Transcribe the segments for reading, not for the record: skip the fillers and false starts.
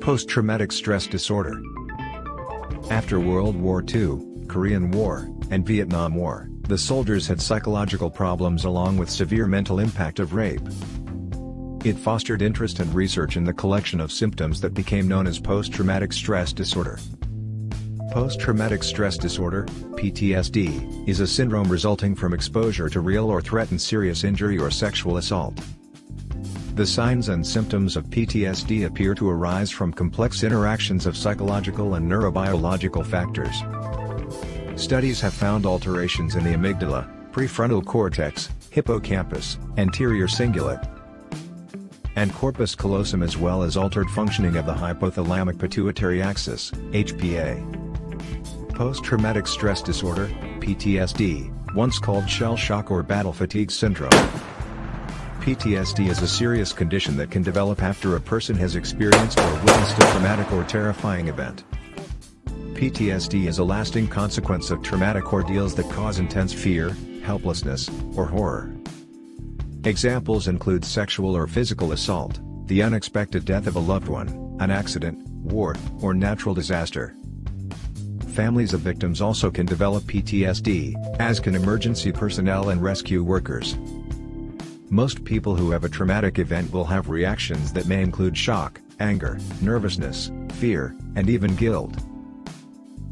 Post-traumatic stress disorder. After World War II, Korean War, and Vietnam War, the soldiers had psychological problems along with severe mental impact of rape. It fostered interest and research in the collection of symptoms that became known as post-traumatic stress disorder. Post-traumatic stress disorder, PTSD, is a syndrome resulting from exposure to real or threatened serious injury or sexual assault. The signs and symptoms of PTSD appear to arise from complex interactions of psychological and neurobiological factors. Studies have found alterations in the amygdala, prefrontal cortex, hippocampus, anterior cingulate, and corpus callosum, as well as altered functioning of the hypothalamic pituitary axis, HPA. Post-traumatic stress disorder, PTSD, once called shell shock or battle fatigue syndrome. PTSD is a serious condition that can develop after a person has experienced or witnessed a traumatic or terrifying event. PTSD is a lasting consequence of traumatic ordeals that cause intense fear, helplessness, or horror. Examples include sexual or physical assault, the unexpected death of a loved one, an accident, war, or natural disaster. Families of victims also can develop PTSD, as can emergency personnel and rescue workers. Most people who have a traumatic event will have reactions that may include shock, anger, nervousness, fear, and even guilt.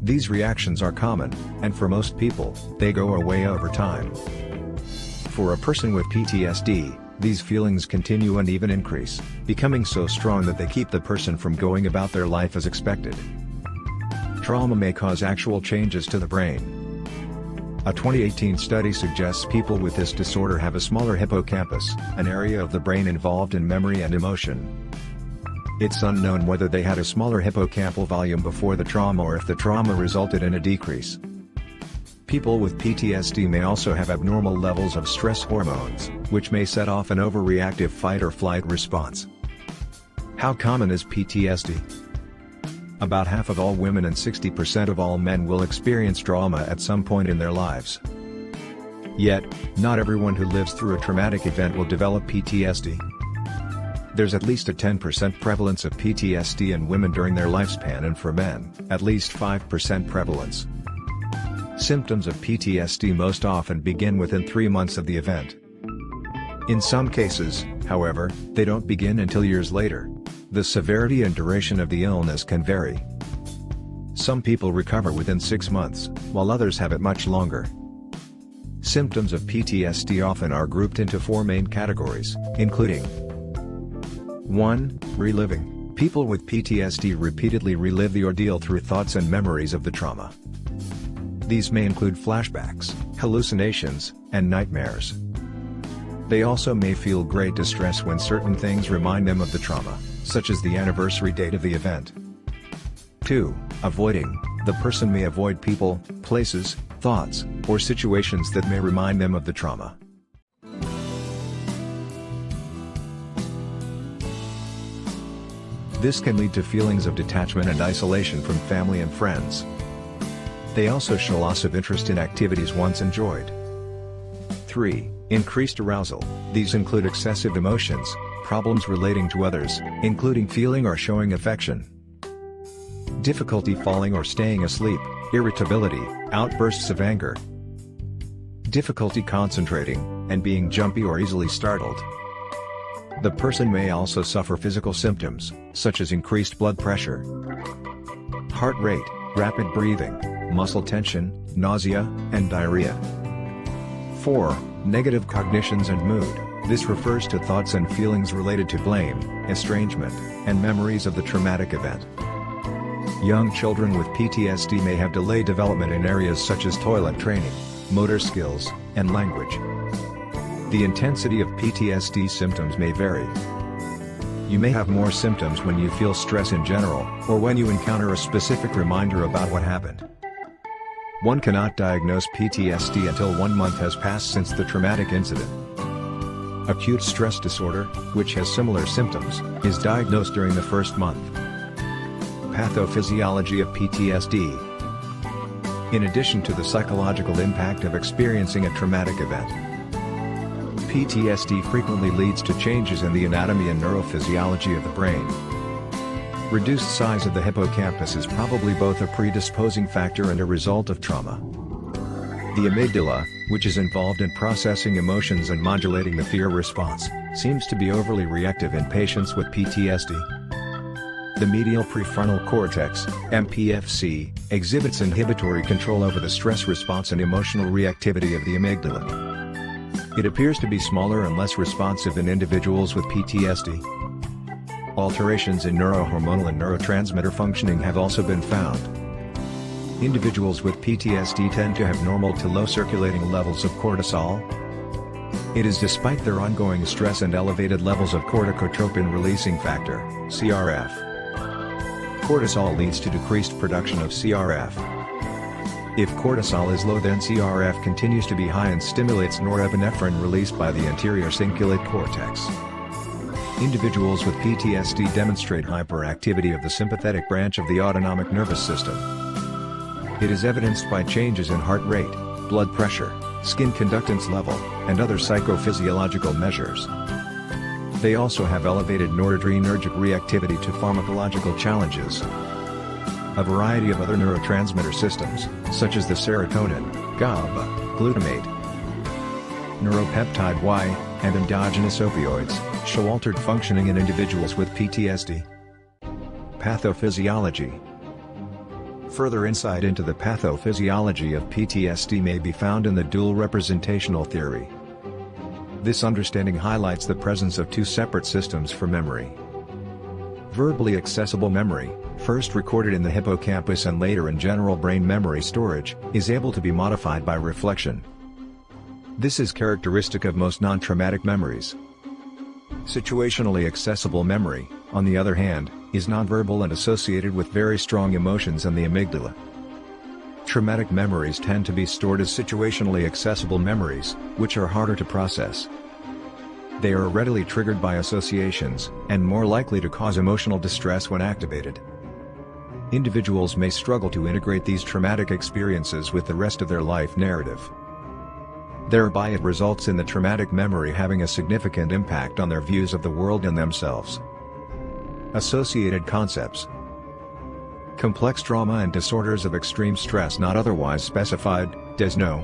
These reactions are common, and for most people, they go away over time. For a person with PTSD, these feelings continue and even increase, becoming so strong that they keep the person from going about their life as expected. Trauma may cause actual changes to the brain. A 2018 study suggests people with this disorder have a smaller hippocampus, an area of the brain involved in memory and emotion. It's unknown whether they had a smaller hippocampal volume before the trauma or if the trauma resulted in a decrease. People with PTSD may also have abnormal levels of stress hormones, which may set off an overreactive fight or flight response. How common is PTSD? About half of all women and 60% of all men will experience trauma at some point in their lives. Yet, not everyone who lives through a traumatic event will develop PTSD. There's at least a 10% prevalence of PTSD in women during their lifespan, and for men, at least 5% prevalence. Symptoms of PTSD most often begin within 3 months of the event. In some cases, however, they don't begin until years later. The severity and duration of the illness can vary. Some people recover within 6 months, while others have it much longer. Symptoms of PTSD often are grouped into 4 main categories, including 1. Reliving. People with PTSD repeatedly relive the ordeal through thoughts and memories of the trauma. These may include flashbacks, hallucinations, and nightmares. They also may feel great distress when certain things remind them of the trauma, such as the anniversary date of the event. 2. Avoiding. The person may avoid people, places, thoughts, or situations that may remind them of the trauma. This can lead to feelings of detachment and isolation from family and friends. They also show loss of interest in activities once enjoyed. 3. Increased arousal. These include excessive emotions, problems relating to others, including feeling or showing affection, difficulty falling or staying asleep, irritability, outbursts of anger, difficulty concentrating, and being jumpy or easily startled. The person may also suffer physical symptoms, such as increased blood pressure, heart rate, rapid breathing, muscle tension, nausea, and diarrhea. 4. Negative cognitions and mood. This refers to thoughts and feelings related to blame, estrangement, and memories of the traumatic event. Young children with PTSD may have delayed development in areas such as toilet training, motor skills, and language. The intensity of PTSD symptoms may vary. You may have more symptoms when you feel stress in general, or when you encounter a specific reminder about what happened. One cannot diagnose PTSD until 1 month has passed since the traumatic incident. Acute stress disorder, which has similar symptoms, is diagnosed during the first month. Pathophysiology of PTSD. In addition to the psychological impact of experiencing a traumatic event, PTSD frequently leads to changes in the anatomy and neurophysiology of the brain. Reduced size of the hippocampus is probably both a predisposing factor and a result of trauma. The amygdala, which is involved in processing emotions and modulating the fear response, seems to be overly reactive in patients with PTSD. The medial prefrontal cortex, MPFC, exhibits inhibitory control over the stress response and emotional reactivity of the amygdala. It appears to be smaller and less responsive in individuals with PTSD. Alterations in neurohormonal and neurotransmitter functioning have also been found. Individuals with PTSD tend to have normal to low circulating levels of cortisol. It is despite their ongoing stress and elevated levels of corticotropin-releasing factor, CRF. Cortisol leads to decreased production of CRF. If cortisol is low, then CRF continues to be high and stimulates norepinephrine released by the anterior cingulate cortex. Individuals with PTSD demonstrate hyperactivity of the sympathetic branch of the autonomic nervous system. It is evidenced by changes in heart rate, blood pressure, skin conductance level, and other psychophysiological measures. They also have elevated noradrenergic reactivity to pharmacological challenges. A variety of other neurotransmitter systems, such as the serotonin, GABA, glutamate, neuropeptide Y, and endogenous opioids, show altered functioning in individuals with PTSD. Pathophysiology. Further insight into the pathophysiology of PTSD may be found in the dual representational theory. This understanding highlights the presence of two separate systems for memory. Verbally accessible memory, first recorded in the hippocampus and later in general brain memory storage, is able to be modified by reflection. This is characteristic of most non-traumatic memories. Situationally accessible memory, on the other hand, is nonverbal and associated with very strong emotions and the amygdala. Traumatic memories tend to be stored as situationally accessible memories, which are harder to process. They are readily triggered by associations, and more likely to cause emotional distress when activated. Individuals may struggle to integrate these traumatic experiences with the rest of their life narrative. Thereby it results in the traumatic memory having a significant impact on their views of the world and themselves. Associated concepts. Complex trauma and disorders of extreme stress not otherwise specified, DESNOS.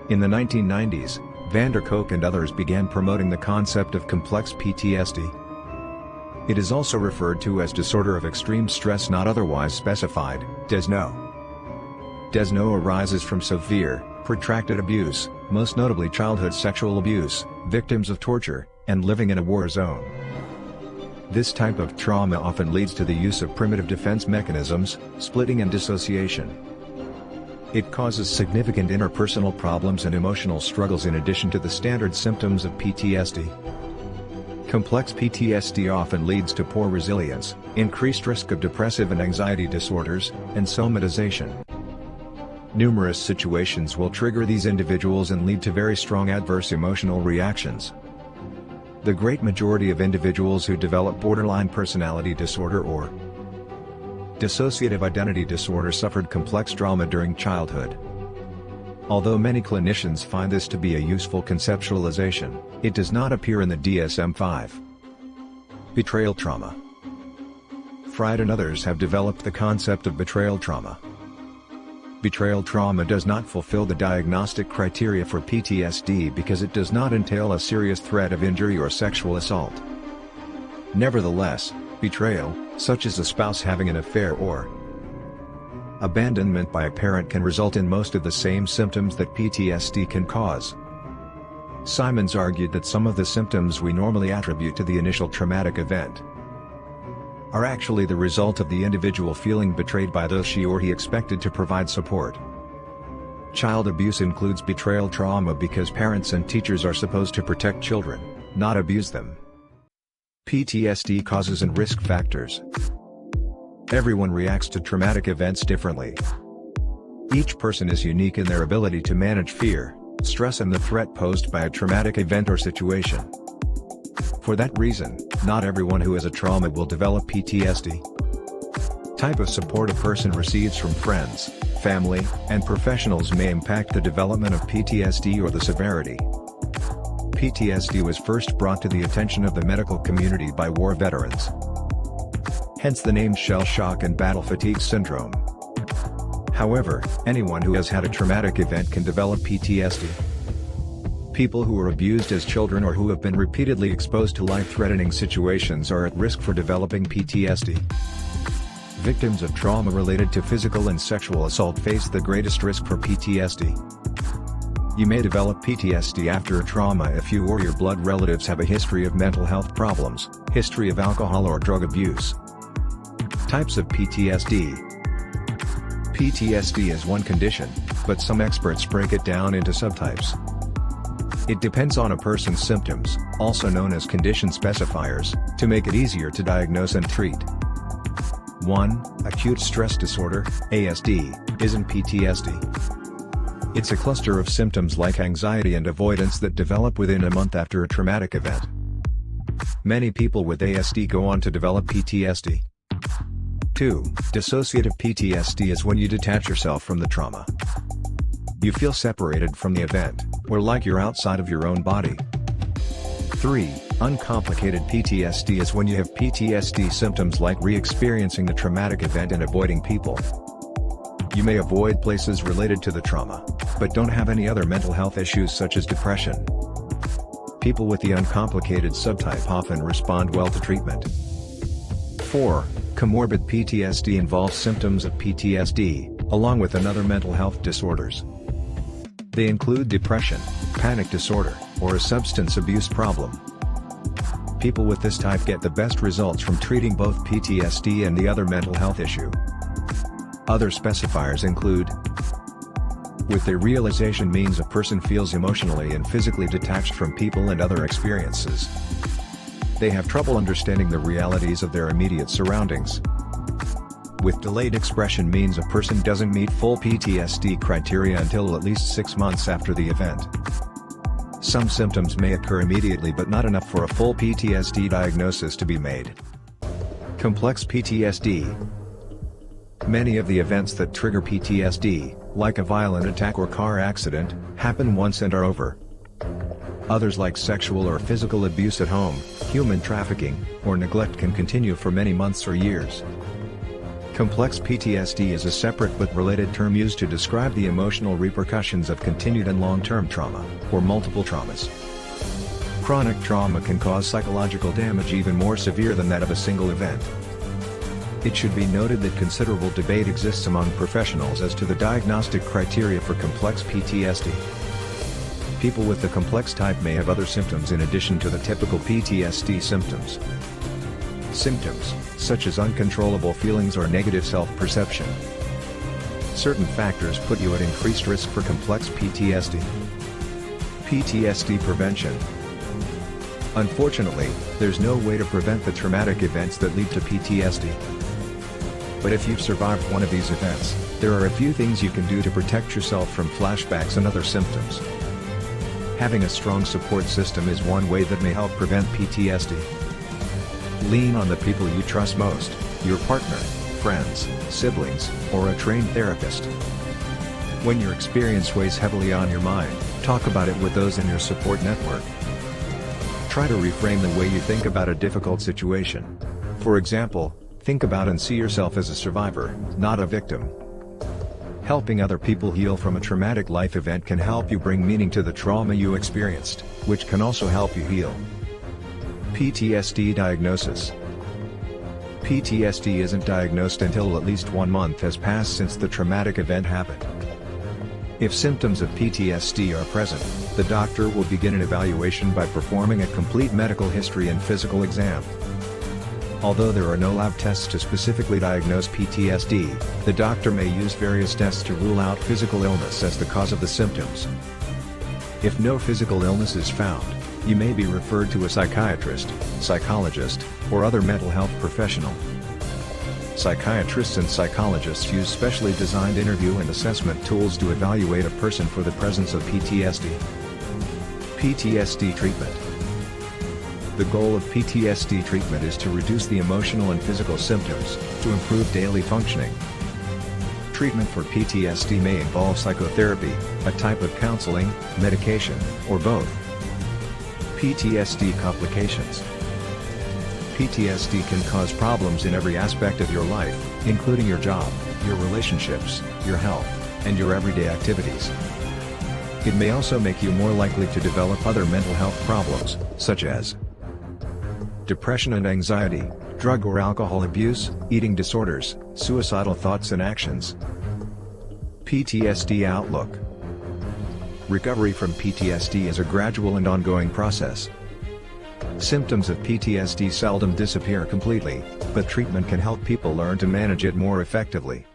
In the 1990s, Van der Kolk and others began promoting the concept of complex PTSD. It is also referred to as disorder of extreme stress not otherwise specified, DESNOS. DESNOS arises from severe, protracted abuse, most notably childhood sexual abuse, victims of torture, and living in a war zone. This type of trauma often leads to the use of primitive defense mechanisms, splitting and dissociation. It causes significant interpersonal problems and emotional struggles in addition to the standard symptoms of PTSD. Complex PTSD often leads to poor resilience, increased risk of depressive and anxiety disorders, and somatization. Numerous situations will trigger these individuals and lead to very strong adverse emotional reactions. The great majority of individuals who develop borderline personality disorder or dissociative identity disorder suffered complex trauma during childhood. Although many clinicians find this to be a useful conceptualization, it does not appear in the DSM-5. Betrayal trauma. Fried and others have developed the concept of betrayal trauma. Betrayal trauma does not fulfill the diagnostic criteria for PTSD because it does not entail a serious threat of injury or sexual assault. Nevertheless, betrayal, such as a spouse having an affair or abandonment by a parent, can result in most of the same symptoms that PTSD can cause. Simons argued that some of the symptoms we normally attribute to the initial traumatic event are actually the result of the individual feeling betrayed by those she or he expected to provide support. Child abuse includes betrayal trauma because parents and teachers are supposed to protect children, not abuse them. PTSD causes and risk factors. Everyone reacts to traumatic events differently. Each person is unique in their ability to manage fear, stress and the threat posed by a traumatic event or situation. For that reason, not everyone who has a trauma will develop PTSD. Type of support a person receives from friends, family, and professionals may impact the development of PTSD or the severity. PTSD was first brought to the attention of the medical community by war veterans. hence the name shell shock and battle fatigue syndrome. However, anyone who has had a traumatic event can develop PTSD. People who were abused as children or who have been repeatedly exposed to life-threatening situations are at risk for developing PTSD. Victims of trauma related to physical and sexual assault face the greatest risk for PTSD. You may develop PTSD after a trauma if you or your blood relatives have a history of mental health problems, history of alcohol or drug abuse. Types of PTSD. PTSD is one condition, but some experts break it down into subtypes. It depends on a person's symptoms, also known as condition specifiers, to make it easier to diagnose and treat. 1. Acute stress disorder, ASD, isn't PTSD. It's a cluster of symptoms like anxiety and avoidance that develop within a month after a traumatic event. Many people with ASD go on to develop PTSD. 2. Dissociative PTSD is when you detach yourself from the trauma. You feel separated from the event, or like you're outside of your own body. 3. Uncomplicated PTSD is when you have PTSD symptoms like re-experiencing the traumatic event and avoiding people. You may avoid places related to the trauma, but don't have any other mental health issues such as depression. People with the uncomplicated subtype often respond well to treatment. 4. Comorbid PTSD involves symptoms of PTSD, along with other mental health disorders. They include depression, panic disorder, or a substance abuse problem. People with this type get the best results from treating both PTSD and the other mental health issue. Other specifiers include: with their realization means a person feels emotionally and physically detached from people and other experiences. They have trouble understanding the realities of their immediate surroundings. With delayed expression means a person doesn't meet full PTSD criteria until at least 6 months after the event. Some symptoms may occur immediately but not enough for a full PTSD diagnosis to be made. Complex PTSD. Many of the events that trigger PTSD, like a violent attack or car accident, happen once and are over. Others like sexual or physical abuse at home, human trafficking, or neglect can continue for many months or years. Complex PTSD is a separate but related term used to describe the emotional repercussions of continued and long-term trauma, or multiple traumas. Chronic trauma can cause psychological damage even more severe than that of a single event. It should be noted that considerable debate exists among professionals as to the diagnostic criteria for complex PTSD. People with the complex type may have other symptoms in addition to the typical PTSD symptoms. Symptoms, such as uncontrollable feelings or negative self-perception. Certain factors put you at increased risk for complex PTSD. PTSD prevention. Unfortunately, there's no way to prevent the traumatic events that lead to PTSD. But if you've survived one of these events, there are a few things you can do to protect yourself from flashbacks and other symptoms. Having a strong support system is one way that may help prevent PTSD. Lean on the people you trust most, your partner, friends, siblings, or a trained therapist. When your experience weighs heavily on your mind, talk about it with those in your support network. Try to reframe the way you think about a difficult situation. For example, think about and see yourself as a survivor, not a victim. Helping other people heal from a traumatic life event can help you bring meaning to the trauma you experienced, which can also help you heal. PTSD diagnosis. PTSD isn't diagnosed until at least 1 month has passed since the traumatic event happened. If symptoms of PTSD are present, the doctor will begin an evaluation by performing a complete medical history and physical exam. Although there are no lab tests to specifically diagnose PTSD, the doctor may use various tests to rule out physical illness as the cause of the symptoms. If no physical illness is found, you may be referred to a psychiatrist, psychologist, or other mental health professional. Psychiatrists and psychologists use specially designed interview and assessment tools to evaluate a person for the presence of PTSD. PTSD treatment. The goal of PTSD treatment is to reduce the emotional and physical symptoms, to improve daily functioning. Treatment for PTSD may involve psychotherapy, a type of counseling, medication, or both. PTSD complications. PTSD can cause problems in every aspect of your life, including your job, your relationships, your health, and your everyday activities. It may also make you more likely to develop other mental health problems, such as depression and anxiety, drug or alcohol abuse, eating disorders, suicidal thoughts and actions. PTSD outlook. Recovery from PTSD is a gradual and ongoing process. Symptoms of PTSD seldom disappear completely, but treatment can help people learn to manage it more effectively.